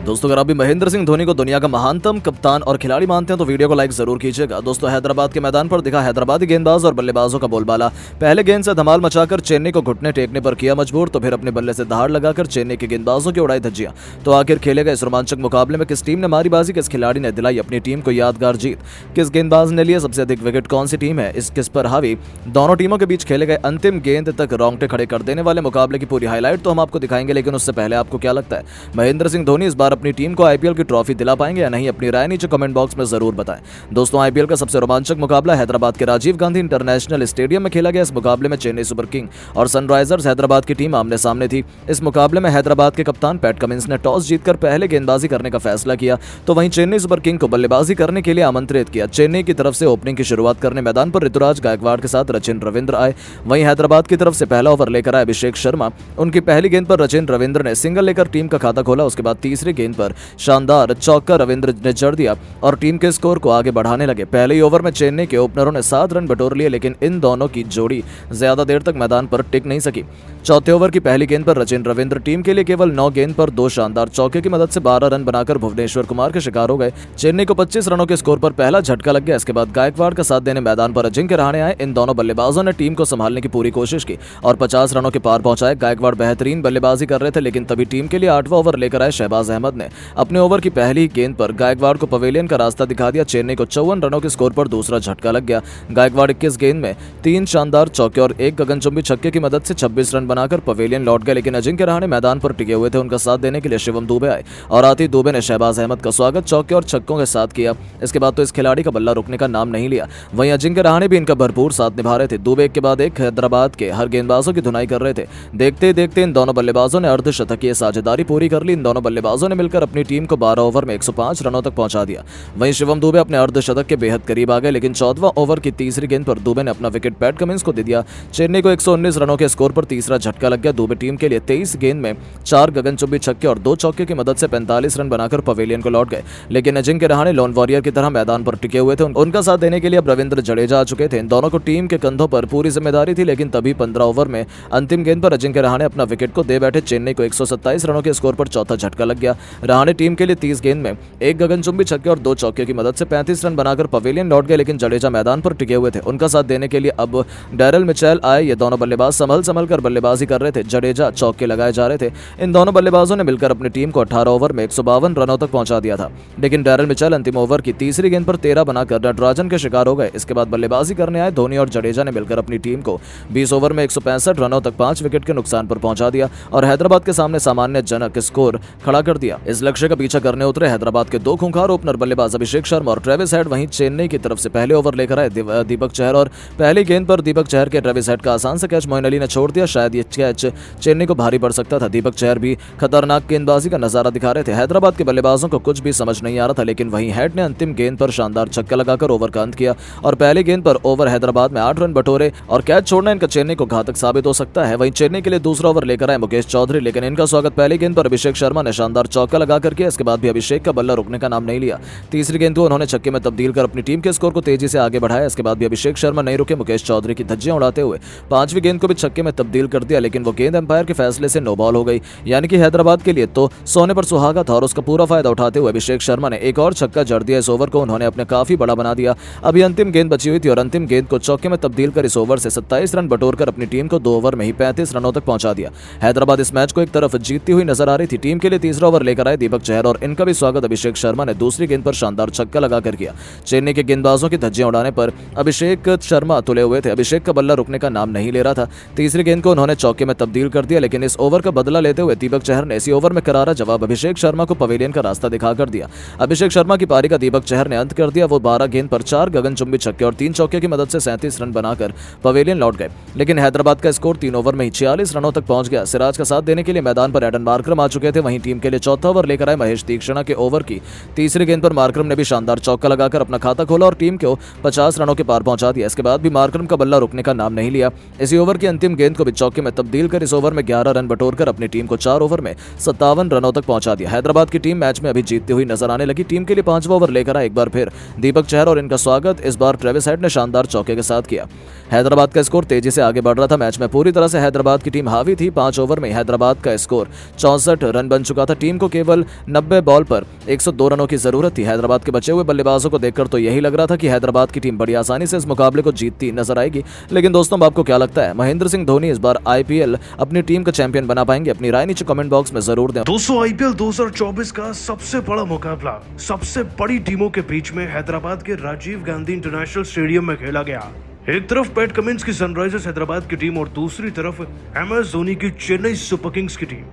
दोस्तों अगर आप भी महेंद्र सिंह धोनी को दुनिया का महानतम कप्तान और खिलाड़ी मानते हैं तो वीडियो को लाइक जरूर कीजिएगा। दोस्तों हैदराबाद के मैदान पर दिखा हैदराबादी गेंदबाज और बल्लेबाजों का बोलबाला। पहले गेंद से धमाल मचाकर चेन्नई को घुटने टेकने पर किया मजबूर, तो फिर अपने बल्ले से दहाड़ लगाकर चेन्नई के गेंदबाजों की उड़ाई धज्जियां। तो आखिर खेले गए इस रोमांचक मुकाबले में किस टीम ने मारी बाजी, किस खिलाड़ी ने दिलाई अपनी टीम को यादगार जीत, किस गेंदबाज ने लिया सबसे अधिक विकेट, कौन सी टीम है इस किस पर हावी। दोनों टीमों के बीच खेले गए अंतिम गेंद तक रोंगटे खड़े कर देने वाले मुकाबले की पूरी हाईलाइट तो हम आपको दिखाएंगे, लेकिन उससे पहले आपको क्या लगता है महेंद्र सिंह धोनी इस बार अपनी टीम को आईपीएल की ट्रॉफी दिला पाएंगे या नहीं? अपनी राय नीचे कमेंट बॉक्स में जरूर बताएं। दोस्तों आईपीएल का सबसे रोमांचक मुकाबला हैदराबाद के राजीव गांधी इंटरनेशनल स्टेडियम में खेला गया। इस मुकाबले में चेन्नई सुपर किंग और सनराइजर्स हैदराबाद की टीम आमने सामने थी। इस मुकाबले में हैदराबाद के कप्तान पैट कमिंस ने टॉस जीतकर पहले गेंदबाजी करने का फैसला किया, तो वहीं चेन्नई सुपर किंग को बल्लेबाजी करने के लिए आमंत्रित किया। चेन्नई की तरफ से ओपनिंग की शुरुआत करने मैदान पर ऋतुराज गायकवाड़ के साथ रचिन रविंद्र आए। वहीं हैदराबाद की तरफ से पहला ओवर लेकर आए अभिषेक शर्मा। उनकी पहली गेंद पर रचिन रविंद्र ने सिंगल लेकर टीम का खाता खोला। उसके बाद तीसरी गेंद पर शानदार चौका रविंद्र ने जड़ दिया और टीम के स्कोर को आगे बढ़ाने लगे। पहले ही ओवर में चेन्नई के ओपनरों ने 7 रन बटोर लिए, लेकिन इन दोनों की जोड़ी ज्यादा देर तक मैदान पर टिक नहीं सकी। चौथे ओवर की पहली गेंद पर रचिन रविंद्र टीम के लिए केवल 9 गेंद पर 2 शानदार चौके की मदद से 12 रन बनाकर भुवनेश्वर कुमार के शिकार हो गए। चेन्नई को 25 रनों के स्कोर पर पहला झटका लग गया। इसके बाद गायकवाड़ का साथ देने मैदान पर अजिंक्य रहाणे आए। इन दोनों बल्लेबाजों ने टीम को संभालने की पूरी कोशिश की और 50 रनों के पार पहुंचाए। गायकवाड़ बेहतरीन बल्लेबाजी कर रहे थे, लेकिन तभी टीम के लिए 8वां ओवर लेकर आए शहबाज अहमद ने अपने ओवर की पहली गेंद पर गायकवाड़ को पवेलियन का रास्ता दिखा दिया। चेन्नई को 54 रनों के स्कोर पर दूसरा झटका लग गया। गायकवाड़ 21 गेंद में 3 शानदार चौके और 1 गगनचुंबी छक्के की मदद से 26 रन बनाकर पवेलियन लौट गए, लेकिन अजिंक्य रहाणे मैदान पर टिके हुए थे। उनका साथ देने के लिए शिवम दुबे आए और आतिश दुबे ने शहबाज अहमद का स्वागत चौके और छक्कों के साथ किया। इसके बाद तो इस खिलाड़ी का बल्ला रुकने का नाम नहीं लिया। वहीं अजिंक्य रहाणे भी इनका भरपूर साथ निभा रहे थे। दुबे एक के बाद एक हैदराबाद के हर गेंदबाजों की धुनाई कर रहे थे। देखते देखते इन दोनों बल्लेबाजों ने अर्धशतकीय साझेदारी पूरी कर ली। इन दोनों बल्लेबाजों ने मिलकर अपनी टीम को 12 ओवर में 105 रनों तक पहुंचा दिया। वहीं शिवम दुबे अपने अर्धशतक के बेहद करीब आ गए, लेकिन 14वां ओवर की तीसरी गेंद पर दुबे ने अपना विकेट पैट कमिंस को दे दिया। चेन्नई को 119 रनों के स्कोर पर तीसरा झटका लग गया। दुबे टीम के लिए 23 गेंद में 4 गगनचुंबी छक्के और 2 चौके की मदद से 45 रन बनाकर पवेलियन को लौट गए, लेकिन अजिंक्य रहाणे लोन वॉरियर की तरह मैदान पर टिके हुए थे। उनका साथ देने के लिए अब रविंद्र जडेजा आ चुके थे। इन दोनों को टीम के कंधों पर पूरी जिम्मेदारी थी, लेकिन तभी 15 ओवर में अंतिम गेंद पर अजिंक्य रहाणे अपना विकेट को दे बैठे। चेन्नई को 127 रनों के स्कोर पर चौथा झटका लग गया। रहाणे टीम के लिए 30 गेंद में 1 गगनचुंबी छक्के और 2 चौके की मदद से 35 रन बनाकर पवेलियन लौट गए, लेकिन जडेजा मैदान पर टिके हुए थे। उनका साथ देने के लिए अब डैरल मिचेल आए। ये दोनों बल्लेबाज संभल कर बल्लेबाजी कर रहे थे। जडेजा चौके लगाए जा रहे थे। इन दोनों बल्लेबाजों ने मिलकर अपनी टीम को 18 ओवर में 152 रनों तक पहुंचा दिया था, लेकिन डैरल मिचेल अंतिम ओवर की तीसरी गेंद पर 13 बनाकर नटराजन के शिकार हो गए। इसके बाद बल्लेबाजी करने आए धोनी और जडेजा ने मिलकर अपनी टीम को 20 ओवर में 165 रनों तक 5 विकेट के नुकसान पर पहुंचा दिया और हैदराबाद के सामने सामान्यजनक स्कोर खड़ा कर दिया। इस लक्ष्य का पीछा करने उतरे हैदराबाद के 2 खूंखार ओपनर बल्लेबाज अभिषेक शर्मा और ट्रेविस हेड। वहीं चेन्नई की तरफ से पहले ओवर लेकर आए दीपक चहर और पहली गेंद पर दीपक चहर के ट्रेविस हेड का आसान से कैच मोइन अली ने छोड़ दिया। शायद ये कैच चेन्नई को भारी पड़ सकता था। दीपक चहर भी खतरनाक गेंदबाजी का नजारा दिखा रहे थे। हैदराबाद के बल्लेबाजों को कुछ भी समझ नहीं आ रहा था, लेकिन वहीं हेड ने अंतिम गेंद पर शानदार छक्का लगाकर ओवर का अंत किया और पहली गेंद पर ओवर हैदराबाद में 8 रन बटोरे और कैच छोड़ना इनका चेन्नई को घातक साबित हो सकता है। वहीं चेन्नई के लिए दूसरा ओवर लेकर आए मुकेश चौधरी, लेकिन इनका स्वागत पहली गेंद पर अभिषेक शर्मा ने शानदार चौका लगाकर किया। इसके बाद भी अभिषेक का बल्ला रुकने का नाम नहीं लिया। तीसरी गेंद को उन्होंने छक्के में तब्दील कर अपनी टीम के स्कोर को तेजी से आगे बढ़ाया। इसके बाद भी अभिषेक शर्मा नहीं रुके। मुकेश चौधरी की धज्जियां उड़ाते हुए 5वीं गेंद को भी छक्के में तब्दील कर दिया, लेकिन वो गेंद एम्पायर के फैसले से नो बॉल हो गई। यानी कि हैदराबाद के लिए तो सोने पर सुहागा था और उसका पूरा फायदा उठाते हुए अभिषेक शर्मा ने एक और छक्का जड़ दिया। इस ओवर को उन्होंने अपने काफी बड़ा बना दिया। अभी अंतिम गेंद बची हुई थी और अंतिम गेंद को चौके में तब्दील कर इस ओवर से 27 रन बटोरकर अपनी टीम को 2 ओवर में ही 35 रनों तक पहुंचा दिया। हैदराबाद इस मैच को एक तरफ जीतती हुई नजर आ रही थी। टीम के लिए तीसरा ओवर लेकर आए दीपक चहर और इनका भी स्वागत अभिषेक शर्मा ने दूसरी गेंद पर शानदार छक्का लगाकर किया। चेन्नई के गेंदबाजों की धज्जियां उड़ाने पर अभिषेक शर्मा तुले हुए थे। अभिषेक का बल्ला रुकने का नाम नहीं ले रहा था। तीसरी गेंद को उन्होंने चौके में तब्दील कर दिया, लेकिन इस ओवर का बदला लेते हुए दीपक चहर ने इसी ओवर में करारा जवाब अभिषेक शर्मा को पवेलियन का रास्ता दिखाकर दिया। अभिषेक शर्मा की पारी का दीपक चहर ने अंत कर दिया। वो 12 गेंद पर 4 गगनचुंबी छक्के और 3 चौके की मदद से 37 रन बनाकर पवेलियन लौट गए, लेकिन हैदराबाद का स्कोर 3 ओवर में ही 46 रनों तक पहुंच गया। सिराज का साथ देने के लिए मैदान पर एडन मार्करम आ चुके थे। वहीं टीम के लिए चौथा ओवर लेकर आए महेश तीक्ष्णा के ओवर की तीसरी गेंद पर मार्करम ने भी शानदार चौका लगाकर अपना खाता खोला और टीम को 50 रनों के पार पहुंचा दिया। इसके बाद भी मार्करम का बल्ला रुकने का नाम नहीं लिया। इसी ओवर की अंतिम गेंद को भी चौके में तब्दील कर इस ओवर में 11 रन बटोरकर अपनी टीम को 4 ओवर में 57 रनों तक पहुंचा दिया। हैदराबाद की टीम मैच में अभी जीतती हुई नजर आने लगी। टीम के लिए 5वां ओवर लेकर आए एक बार फिर दीपक चहर और इनका स्वागत इस बार ट्रेविस हेड ने शानदार चौके के साथ किया। हैदराबाद का स्कोर तेजी से आगे बढ़ रहा था। मैच में पूरी तरह से हैदराबाद की टीम हावी थी। 5 ओवर में हैदराबाद का स्कोर 64 रन बन चुका था। टीम को केवल 90 बॉल पर 102 रनों की जरूरत थी। हैदराबाद के बचे हुए बल्लेबाजों को देखकर तो यही लग रहा था कि हैदराबाद की टीम बड़ी आसानी से इस मुकाबले को जीतती नजर आएगी। लेकिन दोस्तों, अब आपको क्या लगता है, महेंद्र सिंह धोनी इस बार आईपीएल अपनी टीम का चैंपियन बना पाएंगे? अपनी राय नीचे कमेंट बॉक्स में जरूर दें। दोस्तों, आईपीएल 2024 का सबसे बड़ा मुकाबला सबसे बड़ी टीमों के बीच में हैदराबाद के राजीव गांधी इंटरनेशनल स्टेडियम में खेला गया। एक तरफ पैट कमिंस की सनराइजर्स हैदराबाद की टीम और दूसरी तरफ एमएस धोनी की चेन्नई सुपर किंग्स की टीम।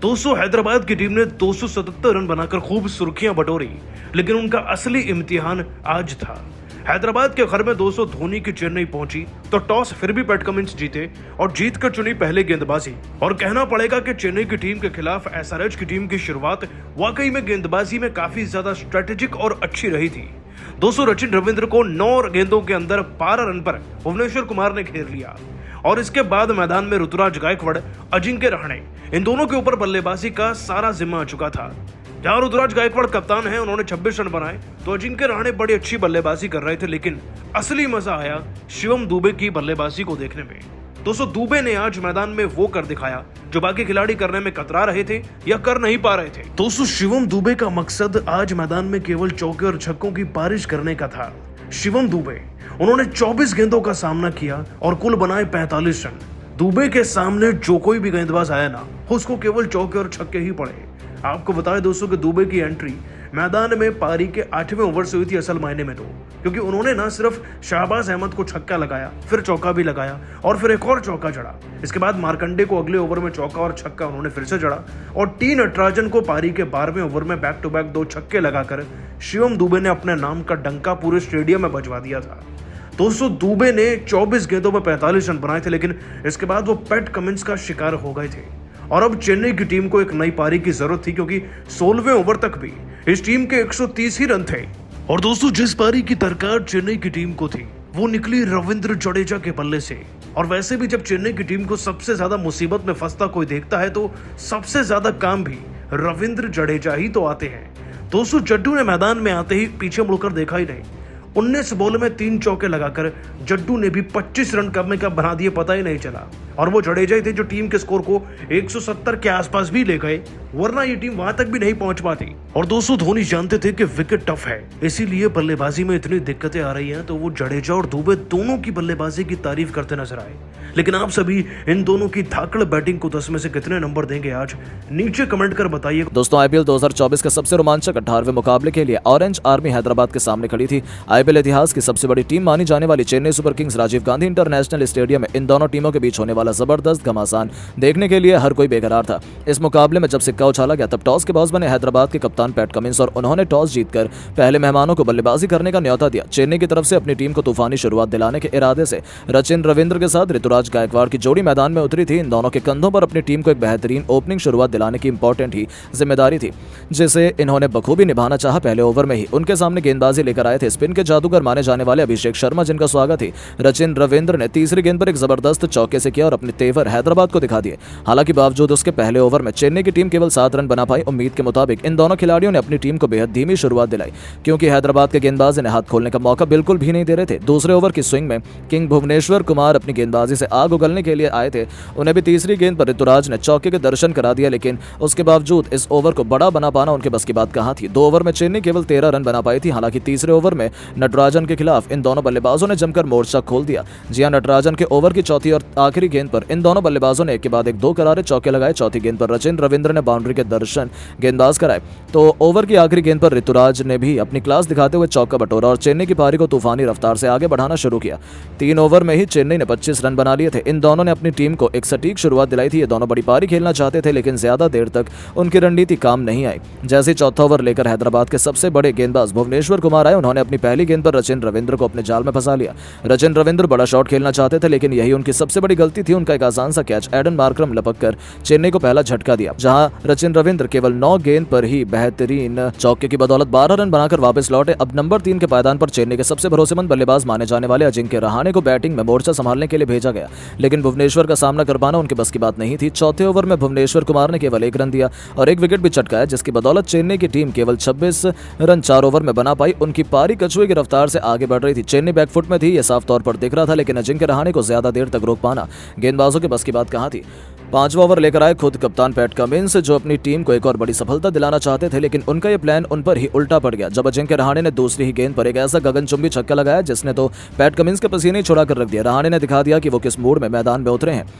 दोस्तों, हैदराबाद की टीम ने 277 रन बनाकर खूब सुर्खियां बटोरी, लेकिन उनका असली इम्तिहान आज था। हैदराबाद के घर में 200 धोनी की चेन्नई पहुंची तो टॉस फिर भी पैट कमिंस जीते और जीत कर चुनी पहले गेंदबाजी। और कहना पड़ेगा कि चेन्नई की टीम के खिलाफ एसआरएच की टीम की शुरुआत वाकई में गेंदबाजी में काफी ज्यादा स्ट्रेटेजिक और अच्छी रही थी। दोस्तों, रचिन रविंद्र को 9 गेंदों के अंदर 12 रन पर भुवनेश्वर कुमार ने घेर लिया और इसके बाद मैदान में ऋतुराज गायकवाड़, अजिंक्य रहाणे, इन दोनों के ऊपर बल्लेबाजी का सारा जिम्मा आ चुका था। जहां ऋतुराज गायकवाड़ कप्तान है, उन्होंने 26 रन बनाए तो अजिंक्य रहाणे बड़ी अच्छी बल्लेबाजी कर रहे थे, लेकिन असली मजा आया शिवम दुबे की बल्लेबाजी को देखने में। दोस्तों, दुबे ने आज मैदान में वो कर दिखाया जो बाकी खिलाड़ी करने में कतरा रहे थे या कर नहीं पा रहे थे। दोस्तों, शिवम दुबे का मकसद आज मैदान में केवल चौके और छक्कों की बारिश करने का था। शिवम दुबे, उन्होंने 24 गेंदों का सामना किया और कुल बनाए 45 रन। दुबे के सामने जो कोई भी गेंदबाज आया ना, उसको केवल चौके और छक्के ही पड़े। आपको बताएं दोस्तों कि दुबे की एंट्री मैदान में पारी के 8वें ओवर से हुई थी असल मायने में, तो क्योंकि उन्होंने ना सिर्फ शाहबाज अहमद को छक्का लगाया, फिर चौका भी लगाया और फिर एक और चौका जड़ा। इसके बाद मार्कंडे को अगले ओवर में चौका और छक्का उन्होंने फिर से जड़ा और टी नटराजन को पारी के 12वें ओवर में बैक टू बैक 2 छक्के लगाकर शिवम दुबे ने अपने नाम का डंका पूरे स्टेडियम में बजवा दिया था। दोस्तों, दुबे ने 24 गेंदों में 45 रन बनाए थे, लेकिन इसके बाद वो पैट कमिंस का शिकार हो गए थे और अब चेन्नई की टीम को एक नई पारी की जरूरत थी, क्योंकि 16वें ओवर तक भी इस टीम के 130 ही रन थे। और दोस्तों, जिस पारी की दरकार चेन्नई की टीम को थी वो निकली रविंद्र जडेजा के बल्ले से। और वैसे भी जब चेन्नई की टीम को सबसे ज्यादा मुसीबत में फंसता कोई देखता है तो सबसे ज्यादा काम भी रविंद्र जडेजा ही तो आते हैं। दोस्तों, जड्डू ने मैदान में आते ही पीछे मुड़कर देखा ही नहीं। 19 बॉल में 3 चौके लगाकर जड्डू ने भी 25 रन कब में कब बना दिए पता ही नहीं चला। और वो जडेजा ही थे जो टीम के स्कोर को 170 के आसपास भी ले गए, वरना ये टीम वहां तक भी नहीं पहुंच पाती। और दोस्तों, धोनी जानते थे कि विकेट टफ है, इसीलिए बल्लेबाजी में इतनी दिक्कतें आ रही हैं, तो वो जडेजा और दुबे दोनों की बल्लेबाजी की तारीफ करते नजर आए। लेकिन आप सभी इन दोनों की धाकड़ बैटिंग को 10 में से कितने नंबर देंगे आज नीचे कमेंट कर बताइए। दोस्तों, आईपीएल 2024 के सबसे रोमांचक 18वें मुकाबले के लिए ऑरेंज आर्मी हैदराबाद के सामने खड़ी थी। आईपीएल इतिहास की सबसे बड़ी टीम मानी जाने वाली Chennai Super Kings Rajiv Gandhi international stadium में इन दोनों टीमों के बीच होने वाला जबरदस्त घमासान देखने के लिए हर कोई बेकरार था। इस मुकाबले में जब सिक्का उछाला गया तब टॉस के बॉस बने हैदराबाद के कप्तान पैट कमिंस और उन्होंने टॉस जीतकर पहले मेहमानों को बल्लेबाजी करने का न्योता दिया। चेन्नई की तरफ से अपनी टीम को तूफानी शुरुआत दिलाने के इरादे से रचिन रविंद्र के साथ ऋतुराज गायकवाड़ की जोड़ी मैदान में उतरी थी। इन दोनों के कंधों पर अपनी टीम को एक बेहतरीन ओपनिंग शुरुआत दिलाने की इंपॉर्टेंट ही जिम्मेदारी थी, जिसे इन्होंने बखूबी निभाना चाहा। पहले ओवर में ही उनके सामने गेंदबाजी लेकर आए थे स्पिन के जादूगर माने जाने वाले अभिषेक शर्मा, जिनका स्वागत ही रचिन रविंद्र ने तीसरी गेंद पर एक जबरदस्त चौके से किया और अपने तेवर हैदराबाद को दिखा दिए। हालांकि बावजूद उसके पहले ओवर में चेन्नई की टीम केवल 7 रन बना पाई। उम्मीद के मुताबिक इन दोनों खिलाड़ियों ने अपनी टीम को बेहद धीमी शुरुआत दिलाई, क्योंकि हैदराबाद के गेंदबाज इन्हें हाथ खोलने का मौका बिल्कुल भी नहीं दे रहे थे। दूसरे ओवर की स्विंग में किंग भुवनेश्वर कुमार अपनी गेंदबाजी से आग उगलने के लिए आए थे। उन्हें भी तीसरी गेंद पर ऋतुराज ने चौके के दर्शन करा दिया, लेकिन उसके बावजूद इस ओवर को बड़ा बना पाना उनके बस की बात कहां थी। 2 ओवर में चेन्नई केवल 13 रन बना पाई थी। हालांकि तीसरे ओवर में नटराजन के खिलाफ इन दोनों बल्लेबाजों ने जमकर मोर्चा खोल दिया। जी हां, नटराजन के ओवर की चौथी और आखिरी गेंद पर इन दोनों बल्लेबाजों ने एक के बाद एक 2 करारे चौके लगाए। चौथी गेंद पर रचिन रविंद्र ने बाउंड्री के दर्शन गेंदबाज कराए, तो ओवर की आखिरी गेंद पर ऋतुराज ने भी अपनी क्लास दिखाते हुए चौका बटोरा और चेन्नई की पारी को तूफानी रफ्तार से आगे बढ़ाना शुरू किया। 3 ओवर में ही चेन्नई ने 25 रन बना लिए थे। इन दोनों ने अपनी टीम को एक सटीक शुरुआत दिलाई थी। ये दोनों बड़ी पारी खेलना चाहते थे, लेकिन ज्यादा देर तक उनकी रणनीति काम नहीं आई। जैसे चौथा ओवर लेकर हैदराबाद के सबसे बड़े गेंदबाज भुवनेश्वर कुमार आए, उन्होंने अपनी पहली गेंद पर रचिन रविंद्र को अपने जाल में फंसा लिया। रचिन रविंद्र बड़ा शॉट खेलना चाहते थे, लेकिन यही उनकी सबसे बड़ी गलती थी। उनका एक आसान सा कैच एडन मार्करम लपक कर चेन्नई को पहला झटका दिया, जहां रचिन रविंद्र केवल 9 गेंद पर ही बेहतरीन चौके की बदौलत 12 रन बनाकर वापस लौटे। अब नंबर 3 के पायदान पर चेन्नई के सबसे भरोसेमंद बल्लेबाज माने जाने वाले अजिंक्य रहाणे को बैटिंग में मोर्चा संभालने के लिए भेजा गया, लेकिन भुवनेश्वर का सामना कर पाना उनके बस की बात नहीं थी। चौथे ओवर में भुवनेश्वर कुमार ने केवल 1 रन दिया और 1 विकेट भी चटकाया, जिसकी बदौलत चेन्नई की टीम केवल 26 रन 4 ओवर में बना पाई। उनकी पारी कछुए की रफ्तार से आगे बढ़ रही थी। चेन्नई बैकफुट में थी, यह साफ तौर पर दिख रहा था, लेकिन अजिंक्य रहाणे को ज्यादा देर तक रोक पाना गेंदबाजों के बस की बात कहां थी। पांचवा ओवर लेकर आए खुद कप्तान पैट कमिंस, जो अपनी टीम को एक और बड़ी सफलता दिलाना चाहते थे, लेकिन उनका ये प्लान उन पर ही उल्टा पड़ गया जब अजिंक्य रहाणे ने दूसरी ही गेंद पर एक ऐसा गगनचुंबी छक्का लगाया जिसने तो पैट कमिंस के पसीने छुड़ा कर रख दिया। रहाणे ने दिखा दिया कि वो किस मूड में मैदान में उतरे हैं।